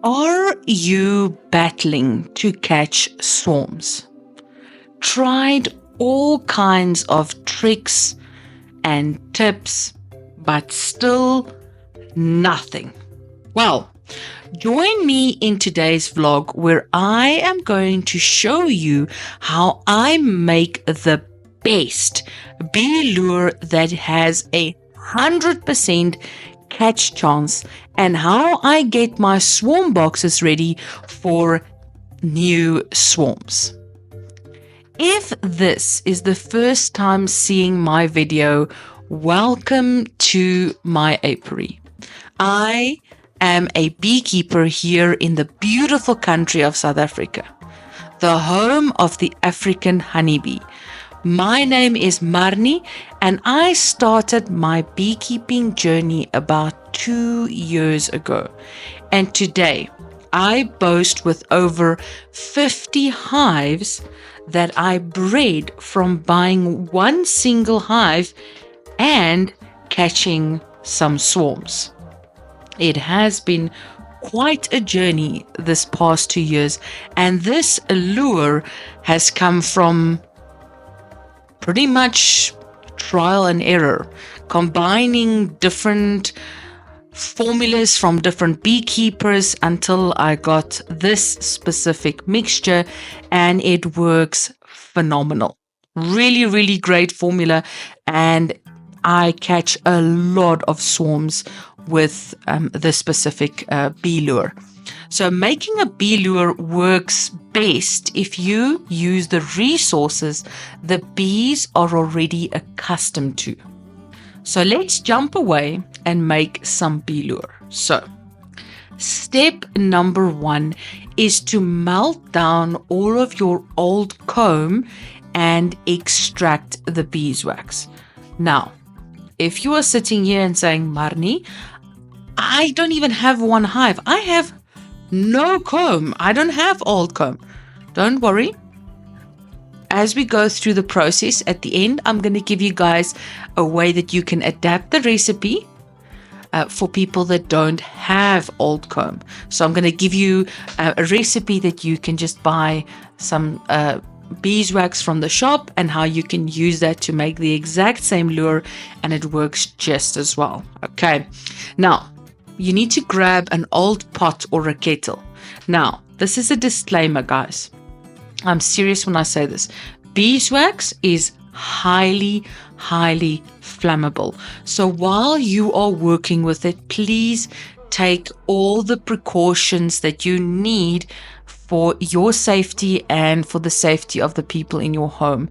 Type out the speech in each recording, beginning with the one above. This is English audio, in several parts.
Are you battling to catch swarms? Tried all kinds of tricks and tips, but still nothing. Well, join me in today's vlog where I am going to show you how I make the best bee lure that has 100% catch chance and how I get my swarm boxes ready for new swarms. If this is the first time seeing my video, welcome to my apiary. I am a beekeeper here in the beautiful country of South Africa, the home of the African honeybee. My name is Marnie, and I started my beekeeping journey about 2 years ago. And today, I boast with over 50 hives that I bred from buying one single hive and catching some swarms. It has been quite a journey this past 2 years, and this lure has come from pretty much trial and error, combining different formulas from different beekeepers until I got this specific mixture, and it works phenomenal. Really, really great formula, and I catch a lot of swarms with this specific bee lure. So making a bee lure works best if you use the resources the bees are already accustomed to. So let's jump away and make some bee lure. So step number 1 is to melt down all of your old comb and extract the beeswax. Now, if you are sitting here and saying, Marnie, I don't even have one hive. I have no comb. I don't have old comb. Don't worry. As we go through the process at the end, I'm going to give you guys a way that you can adapt the recipe for people that don't have old comb. So I'm going to give you a recipe that you can just buy some beeswax from the shop and how you can use that to make the exact same lure, and it works just as well. Okay. Now, you need to grab an old pot or a kettle. Now, this is a disclaimer, guys. I'm serious when I say this. Beeswax is highly, highly flammable. So while you are working with it, please take all the precautions that you need for your safety and for the safety of the people in your home.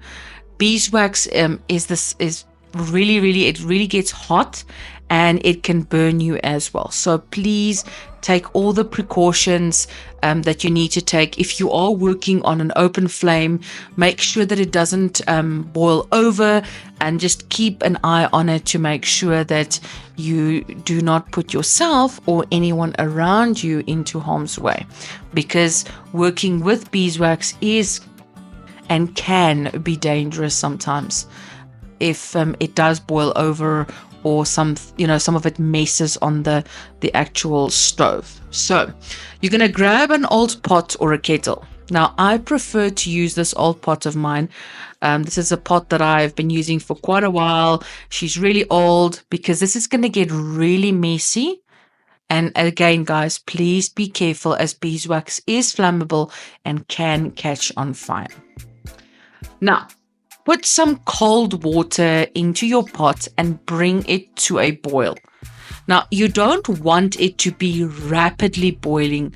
Beeswax is really, it really gets hot and it can burn you as well. So please take all the precautions that you need to take. If you are working on an open flame, make sure that it doesn't boil over, and just keep an eye on it to make sure that you do not put yourself or anyone around you into harm's way, because working with beeswax is and can be dangerous sometimes if it does boil over, or some of it messes on the actual stove. So you're going to grab an old pot or a kettle. Now, I prefer to use this old pot of mine. This is a pot that I've been using for quite a while. She's really old because this is going to get really messy. And again, guys, please be careful, as beeswax is flammable and can catch on fire. Now, put some cold water into your pot and bring it to a boil. Now, you don't want it to be rapidly boiling.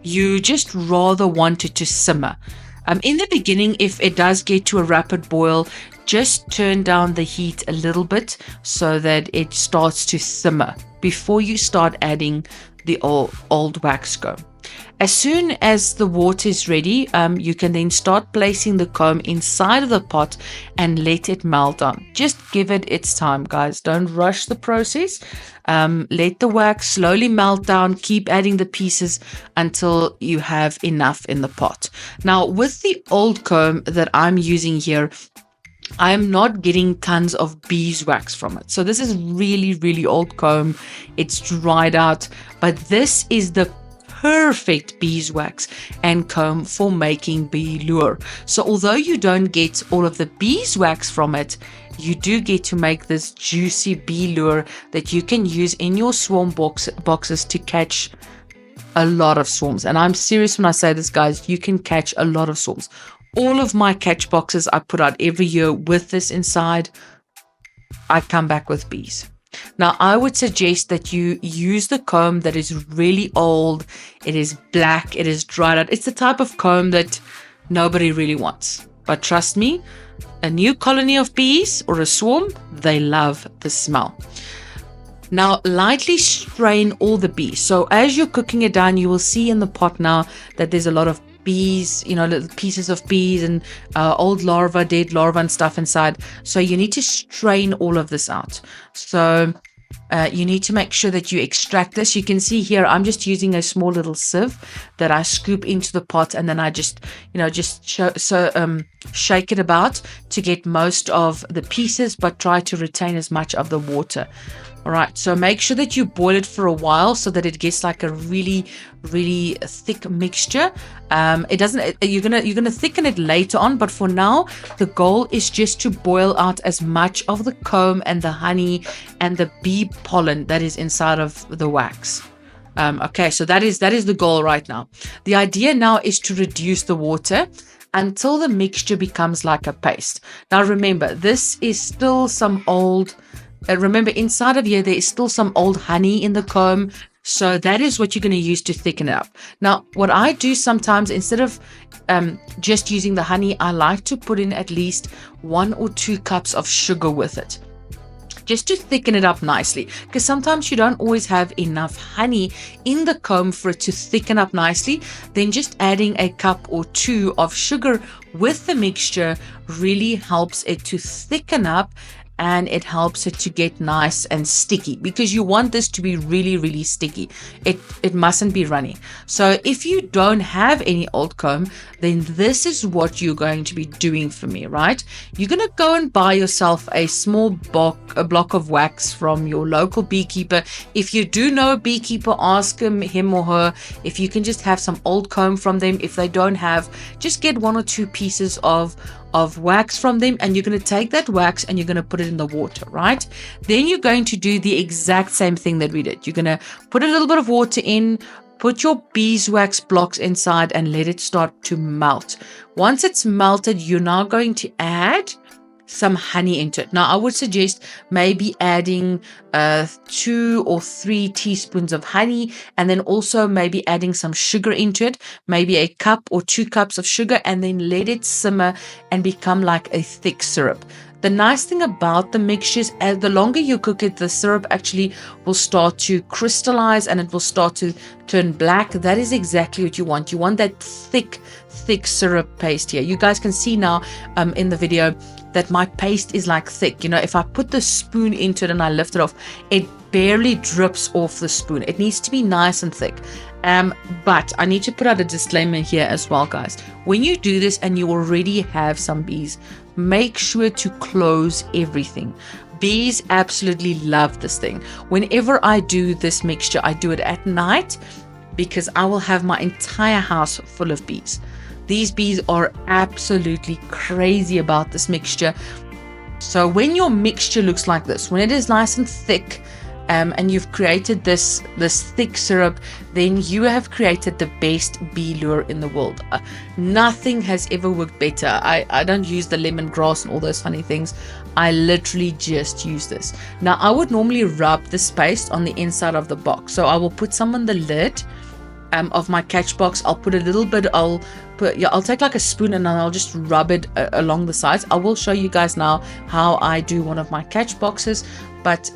You just rather want it to simmer. In the beginning, if it does get to a rapid boil, just turn down the heat a little bit so that it starts to simmer before you start adding the old wax comb. As soon as the water is ready, you can then start placing the comb inside of the pot and let it melt down. Just give it its time, guys. Don't rush the process. Let the wax slowly melt down. Keep adding the pieces until you have enough in the pot. Now, with the old comb that I'm using here, I am not getting tons of beeswax from it. So this is really, really old comb. It's dried out, but this is the perfect beeswax and comb for making bee lure. So although you don't get all of the beeswax from it, you do get to make this juicy bee lure that you can use in your swarm boxes to catch a lot of swarms. And I'm serious when I say this, guys, you can catch a lot of swarms. All of my catch boxes I put out every year with this inside, I come back with bees. Now, I would suggest that you use the comb that is really old. It is black. It is dried out. It's the type of comb that nobody really wants. But trust me, a new colony of bees or a swarm, they love the smell. Now, lightly strain all the bees. So as you're cooking it down, you will see in the pot now that there's a lot of bees, little pieces of bees and old larvae, dead larvae and stuff inside. So you need to strain all of this out. So you need to make sure that you extract this. You can see here, I'm just using a small little sieve that I scoop into the pot, and then I just shake it about to get most of the pieces, but try to retain as much of the water. All right, so make sure that you boil it for a while so that it gets like a really, really thick mixture. It doesn't. You're gonna thicken it later on, but for now, the goal is just to boil out as much of the comb and the honey and the bee pollen that is inside of the wax. Okay, so that is the goal right now. The idea now is to reduce the water until the mixture becomes like a paste. Now remember, this is still some old. Remember, inside of here, there is still some old honey in the comb. So that is what you're going to use to thicken it up. Now, what I do sometimes, instead of just using the honey, I like to put in at least 1 or 2 cups of sugar with it, just to thicken it up nicely, because sometimes you don't always have enough honey in the comb for it to thicken up nicely. Then just adding a cup or 2 of sugar with the mixture really helps it to thicken up, and it helps it to get nice and sticky, because you want this to be really, really sticky. It mustn't be runny. So if you don't have any old comb, then this is what you're going to be doing for me, right? You're going to go and buy yourself a small block of wax from your local beekeeper. If you do know a beekeeper, ask him or her if you can just have some old comb from them. If they don't have, just get 1 or 2 pieces of wax from them, and you're going to take that wax and you're going to put it in the water, right? Then you're going to do the exact same thing that we did. You're going to put a little bit of water in, put your beeswax blocks inside, and let it start to melt. Once it's melted, you're now going to add some honey into it. Now, I would suggest maybe adding 2 or 3 teaspoons of honey, and then also maybe adding some sugar into it, maybe a cup or 2 cups of sugar, and then let it simmer and become like a thick syrup. The nice thing about the mixtures, as the longer you cook it, the syrup actually will start to crystallize and it will start to turn black. That is exactly what you want. You want that thick syrup paste here. You guys can see now in the video that my paste is like thick. If I put the spoon into it and I lift it off, it barely drips off the spoon. It needs to be nice and thick. But I need to put out a disclaimer here as well, guys. When you do this and you already have some bees, make sure to close everything. Bees absolutely love this thing. Whenever I do this mixture, I do it at night because I will have my entire house full of bees. These bees are absolutely crazy about this mixture. So when your mixture looks like this, when it is nice and thick, and you've created this thick syrup, then you have created the best bee lure in the world. Nothing has ever worked better. I don't use the lemongrass and all those funny things. I literally just use this. Now, I would normally rub this paste on the inside of the box. So I will put some on the lid of my catch box. I'll put a little bit, I'll take like a spoon and I'll just rub it along the sides. I will show you guys now how I do one of my catch boxes, but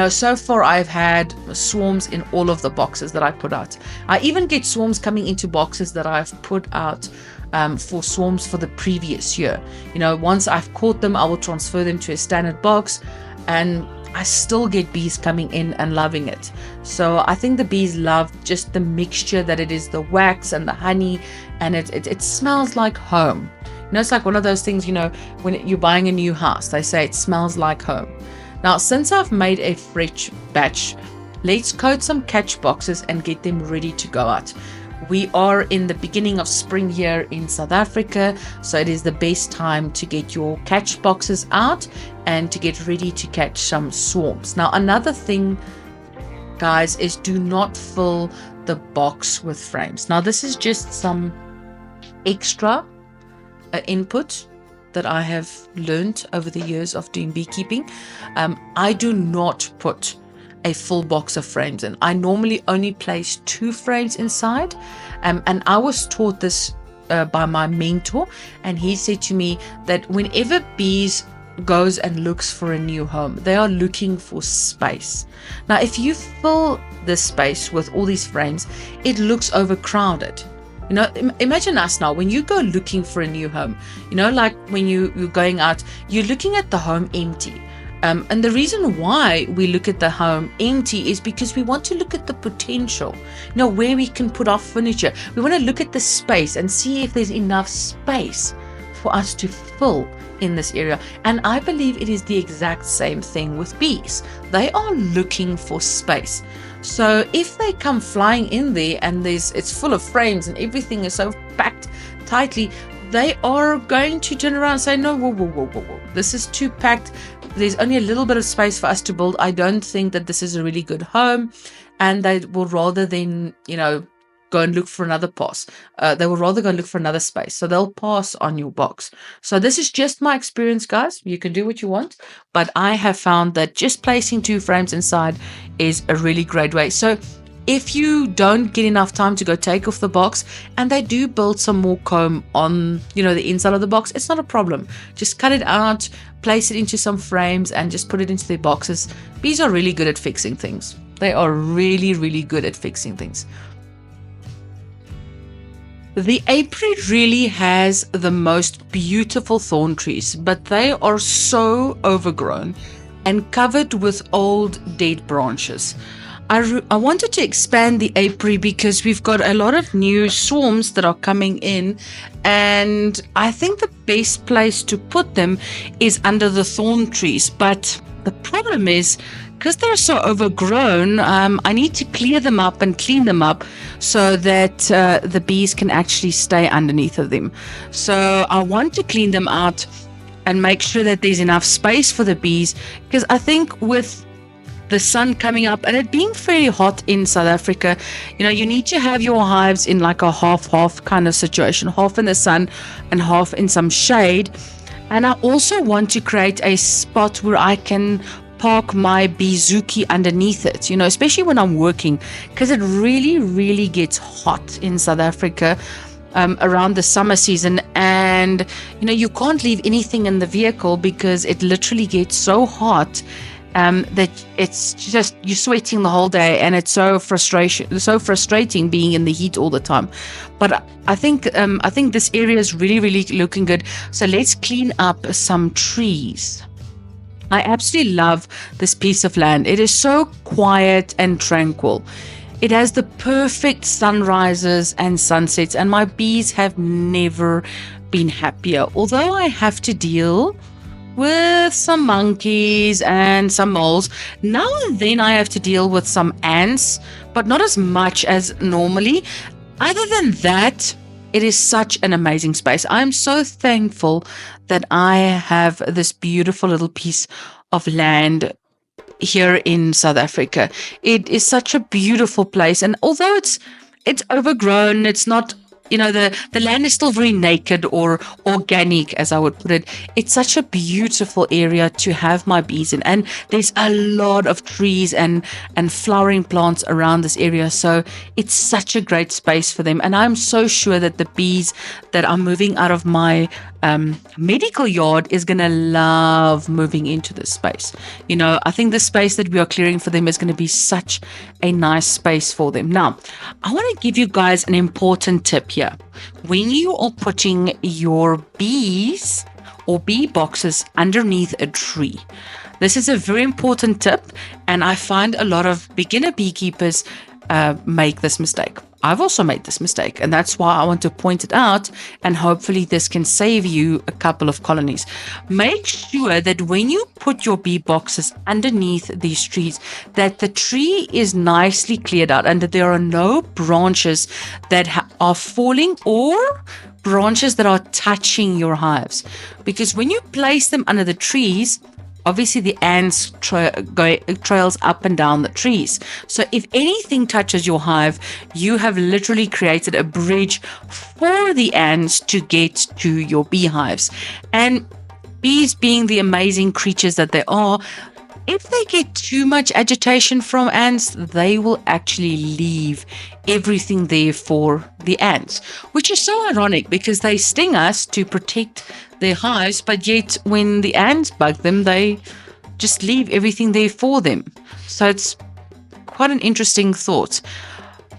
so far I've had swarms in all of the boxes that I put out. I even get swarms coming into boxes that I've put out for swarms for the previous year. Once I've caught them, I will transfer them to a standard box, and I still get bees coming in and loving it. So I think the bees love just the mixture that it is, the wax and the honey, and it smells like home. It's like one of those things, when you're buying a new house, they say it smells like home. Now, since I've made a fresh batch, let's coat some catch boxes and get them ready to go out. We are in the beginning of spring here in South Africa, so it is the best time to get your catch boxes out and to get ready to catch some swarms. Now, another thing, guys, is do not fill the box with frames. Now, this is just some extra input that I have learned over the years of doing beekeeping. I do not put a full box of frames in. I normally only place 2 frames inside, and I was taught this by my mentor, and he said to me that whenever bees goes and looks for a new home, they are looking for space. Now, if you fill this space with all these frames, it looks overcrowded. Imagine us now, when you go looking for a new home, like when you're going out, you're looking at the home empty. And the reason why we look at the home empty is because we want to look at the potential, where we can put our furniture. We want to look at the space and see if there's enough space for us to fill in this area. And I believe it is the exact same thing with bees. They are looking for space. So if they come flying in there and it's full of frames and everything is so packed tightly, they are going to turn around and say, no, whoa. This is too packed. There's only a little bit of space for us to build. I don't think that this is a really good home. And they will rather than, go and look for another pass. They will rather go and look for another space. So they'll pass on your box. So this is just my experience, guys. You can do what you want. But I have found that just placing 2 frames inside is a really great way. So if you don't get enough time to go take off the box and they do build some more comb on, the inside of the box, it's not a problem. Just cut it out, place it into some frames and just put it into their boxes. Bees are really good at fixing things. They are really, really good at fixing things. The apiary really has the most beautiful thorn trees, but they are so overgrown and covered with old dead branches. I wanted to expand the apiary because we've got a lot of new swarms that are coming in, and I think the best place to put them is under the thorn trees. But the problem is, because they're so overgrown, I need to clear them up and clean them up so that the bees can actually stay underneath of them. So I want to clean them out and make sure that there's enough space for the bees, because I think with the sun coming up and it being fairly hot in South Africa, you need to have your hives in like a half kind of situation, half in the sun and half in some shade. And I also want to create a spot where I can park my beezuki underneath it, especially when I'm working, because it really, really gets hot in South Africa around the summer season. And, you can't leave anything in the vehicle because it literally gets so hot that it's just, you're sweating the whole day, and it's so frustrating being in the heat all the time. But I think this area is really, really looking good. So let's clean up some trees. I absolutely love this piece of land. It is so quiet and tranquil. It has the perfect sunrises and sunsets, and my bees have never been happier. Although I have to deal with some monkeys and some moles, now and then I have to deal with some ants, but not as much as normally. Other than that, it is such an amazing space. I'm so thankful that I have this beautiful little piece of land here in South Africa. It is such a beautiful place, and although it's overgrown, it's not, the land is still very naked or organic, as I would put it. It's such a beautiful area to have my bees in, and there's a lot of trees and flowering plants around this area, so it's such a great space for them. And I'm so sure that the bees that are moving out of my medical yard is going to love moving into this space. I think the space that we are clearing for them is going to be such a nice space for them. Now, I want to give you guys an important tip here. When you are putting your bees or bee boxes underneath a tree, this is a very important tip, and I find a lot of beginner beekeepers make this mistake. I've also made this mistake, and that's why I want to point it out, and hopefully this can save you a couple of colonies. Make sure that when you put your bee boxes underneath these trees, that the tree is nicely cleared out and that there are no branches that are falling or branches that are touching your hives. Because when you place them under the trees, obviously the ants trails up and down the trees. So if anything touches your hive, you have literally created a bridge for the ants to get to your beehives. And bees, being the amazing creatures that they are, if they get too much agitation from ants, they will actually leave everything there for the ants, which is so ironic because they sting us to protect their hives, but yet when the ants bug them, they just leave everything there for them. So it's quite an interesting thought.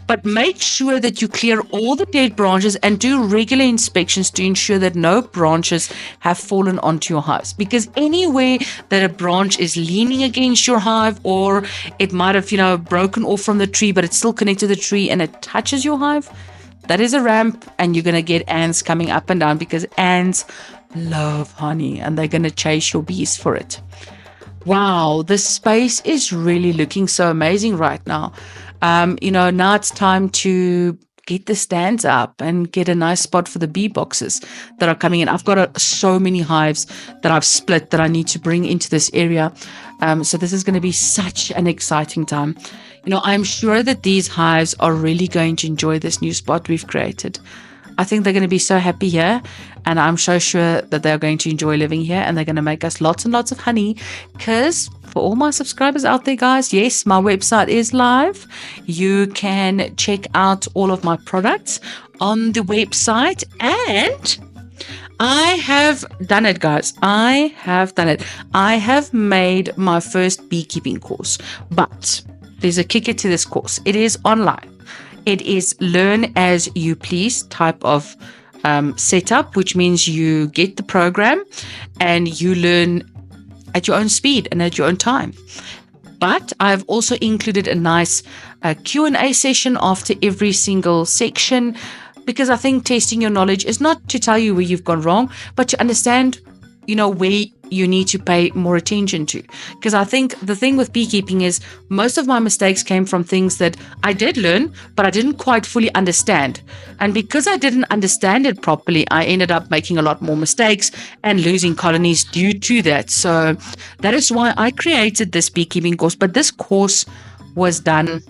But make sure that you clear all the dead branches and do regular inspections to ensure that no branches have fallen onto your hives. Because anywhere that a branch is leaning against your hive, or it might have, broken off from the tree, but it's still connected to the tree and it touches your hive, that is a ramp, and you're going to get ants coming up and down because ants love honey and they're going to chase your bees for it. Wow, this space is really looking so amazing right now. Now it's time to get the stands up and get a nice spot for the bee boxes that are coming in. I've got so many hives that I've split that I need to bring into this area. So this is going to be such an exciting time. I'm sure that these hives are really going to enjoy this new spot we've created. I think they're going to be so happy here, and I'm so sure that they're going to enjoy living here, and they're going to make us lots and lots of honey. Because for all my subscribers out there, guys, yes, my website is live. You can check out all of my products on the website, and I have done it, guys. I have done it. I have made my first beekeeping course, but there's a kicker to this course. It is online. It is learn as you please type of setup, which means you get the program and you learn at your own speed and at your own time. But I've also included a nice Q&A session after every single section, because I think testing your knowledge is not to tell you where you've gone wrong, but to understand, where you need to pay more attention to. Because I think the thing with beekeeping is most of my mistakes came from things that I did learn, but I didn't quite fully understand. And because I didn't understand it properly, I ended up making a lot more mistakes and losing colonies due to that. So that is why I created this beekeeping course. But this course was done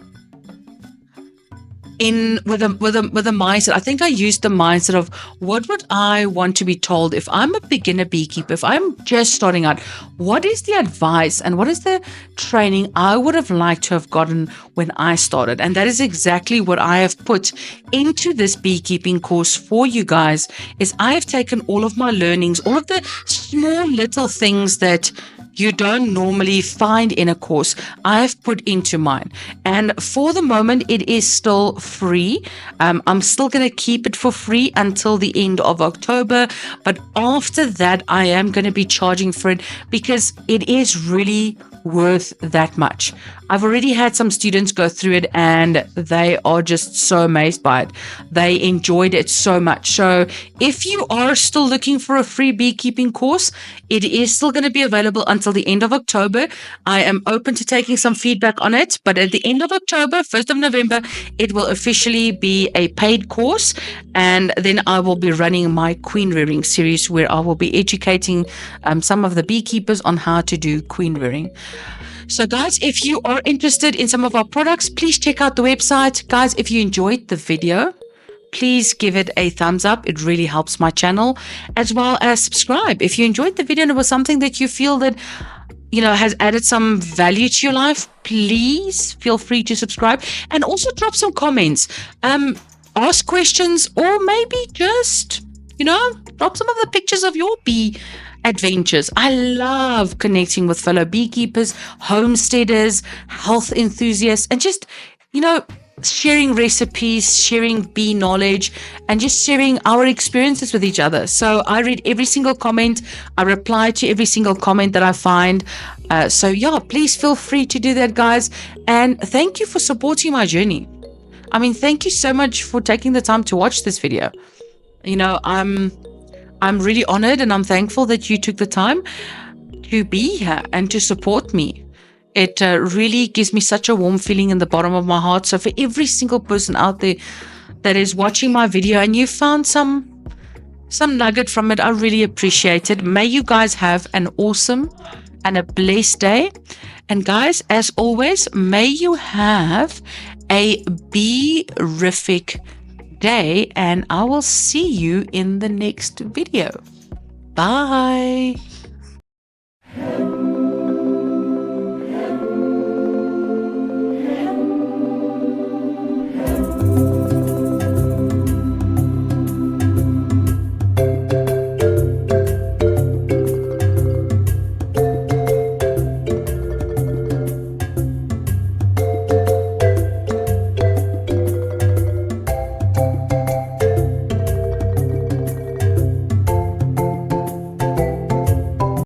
with a mindset. I think I used the mindset of what would I want to be told if I'm a beginner beekeeper, if I'm just starting out, what is the advice and what is the training I would have liked to have gotten when I started? And that is exactly what I have put into this beekeeping course for you guys. Is I have taken all of my learnings, all of the small little things that you don't normally find in a course, I've put into mine. And for the moment, it is still free. I'm still going to keep it for free until the end of October. But after that, I am going to be charging for it because it is really worth that much. I've already had some students go through it and they are just so amazed by it. They enjoyed it so much. So if you are still looking for a free beekeeping course, it is still going to be available until the end of October. I am open to taking some feedback on it, but at the end of October, 1st of November, it will officially be a paid course. And then I will be running my queen rearing series where I will be educating some of the beekeepers on how to do queen rearing. So guys, if you are interested in some of our products, please check out the website. Guys, if you enjoyed the video, please give it a thumbs up. It really helps my channel, as well as subscribe. If you enjoyed the video and it was something that you feel that, has added some value to your life, please feel free to subscribe and also drop some comments. Ask questions, or maybe just, drop some of the pictures of your bee adventures. I love connecting with fellow beekeepers, homesteaders, health enthusiasts, and just, sharing recipes, sharing bee knowledge, and just sharing our experiences with each other. So I read every single comment. I reply to every single comment that I find. So yeah, please feel free to do that, guys. And thank you for supporting my journey. I mean, thank you so much for taking the time to watch this video. You know, I'm really honored and I'm thankful that you took the time to be here and to support me. It really gives me such a warm feeling in the bottom of my heart. So for every single person out there that is watching my video and you found some nugget from it, I really appreciate it. May you guys have an awesome and a blessed day. And guys, as always, may you have a bee-rific day, and I will see you in the next video. Bye.